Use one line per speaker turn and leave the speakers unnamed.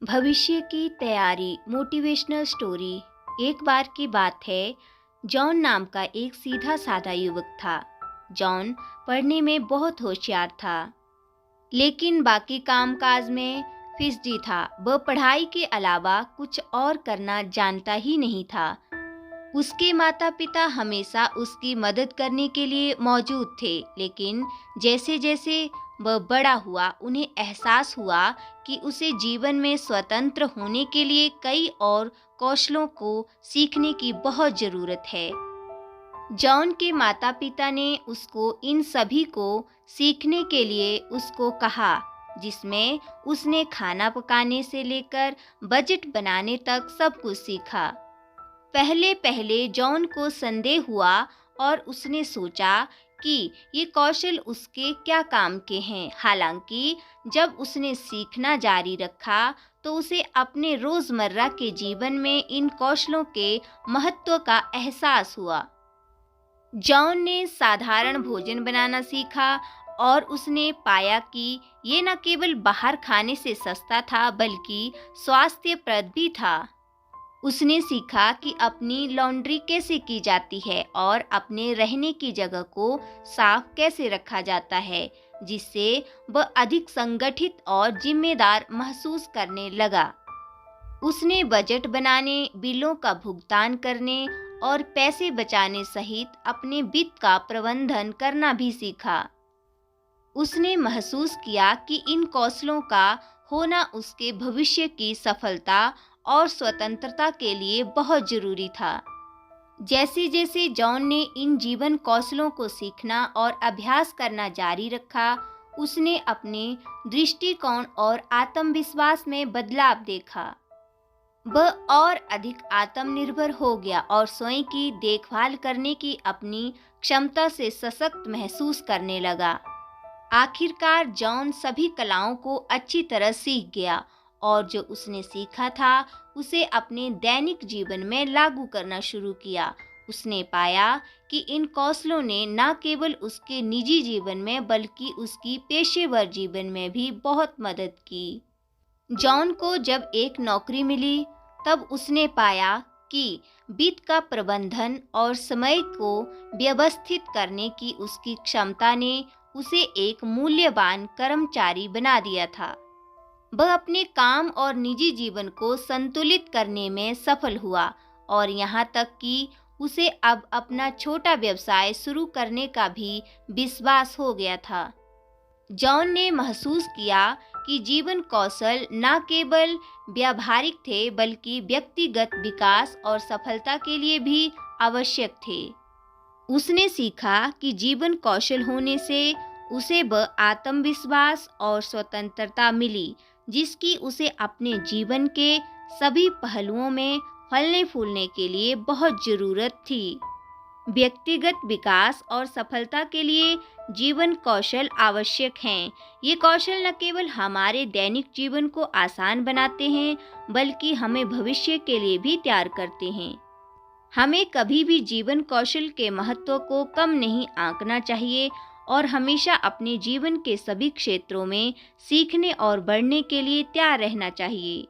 भविष्य की तैयारी मोटिवेशनल स्टोरी। एक बार की बात है, जॉन नाम का एक सीधा साधा युवक था। जॉन पढ़ने में बहुत होशियार था, लेकिन बाकी कामकाज में फिजदी था। वह पढ़ाई के अलावा कुछ और करना जानता ही नहीं था। उसके माता पिता हमेशा उसकी मदद करने के लिए मौजूद थे, लेकिन जैसे जैसे वह बड़ा हुआ, उन्हें एहसास हुआ कि उसे जीवन में स्वतंत्र होने के लिए कई और कौशलों को सीखने की बहुत ज़रूरत है। जॉन के माता पिता ने उसको इन सभी को सीखने के लिए उसको कहा, जिसमें उसने खाना पकाने से लेकर बजट बनाने तक सब कुछ सीखा। पहले पहले जॉन को संदेह हुआ और उसने सोचा कि ये कौशल उसके क्या काम के हैं। हालांकि जब उसने सीखना जारी रखा तो उसे अपने रोज़मर्रा के जीवन में इन कौशलों के महत्व का एहसास हुआ। जॉन ने साधारण भोजन बनाना सीखा और उसने पाया कि ये न केवल बाहर खाने से सस्ता था, बल्कि स्वास्थ्यप्रद भी था। उसने सीखा कि अपनी लॉन्ड्री कैसे की जाती है और अपने रहने की जगह को साफ कैसे रखा जाता है, जिससे वह अधिक संगठित और जिम्मेदार महसूस करने लगा। उसने बजट बनाने, बिलों का भुगतान करने और पैसे बचाने सहित अपने वित्त का प्रबंधन करना भी सीखा। उसने महसूस किया कि इन कौशलों का होना उसके भविष्य की सफलता और स्वतंत्रता के लिए बहुत जरूरी था। जैसे जैसे जॉन ने इन जीवन कौशलों को सीखना और अभ्यास करना जारी रखा, उसने अपने दृष्टिकोण और आत्मविश्वास में बदलाव देखा। वह और अधिक आत्मनिर्भर हो गया और स्वयं की देखभाल करने की अपनी क्षमता से सशक्त महसूस करने लगा। आखिरकार जॉन सभी कलाओं को अच्छी तरह सीख गया और जो उसने सीखा था उसे अपने दैनिक जीवन में लागू करना शुरू किया। उसने पाया कि इन कौशलों ने न केवल उसके निजी जीवन में बल्कि उसकी पेशेवर जीवन में भी बहुत मदद की। जॉन को जब एक नौकरी मिली, तब उसने पाया कि वित्त का प्रबंधन और समय को व्यवस्थित करने की उसकी क्षमता ने उसे एक मूल्यवान कर्मचारी बना दिया था। वह अपने काम और निजी जीवन को संतुलित करने में सफल हुआ और यहाँ तक कि उसे अब अपना छोटा व्यवसाय शुरू करने का भी विश्वास हो गया था। जॉन ने महसूस किया कि जीवन कौशल न केवल व्यावहारिक थे, बल्कि व्यक्तिगत विकास और सफलता के लिए भी आवश्यक थे। उसने सीखा कि जीवन कौशल होने से उसे वह आत्मविश्वास और स्वतंत्रता मिली, जिसकी उसे अपने जीवन के सभी पहलुओं में फलने फूलने के लिए बहुत ज़रूरत थी। व्यक्तिगत विकास और सफलता के लिए जीवन कौशल आवश्यक हैं। ये कौशल न केवल हमारे दैनिक जीवन को आसान बनाते हैं, बल्कि हमें भविष्य के लिए भी तैयार करते हैं। हमें कभी भी जीवन कौशल के महत्व को कम नहीं आंकना चाहिए और हमेशा अपने जीवन के सभी क्षेत्रों में सीखने और बढ़ने के लिए तैयार रहना चाहिए।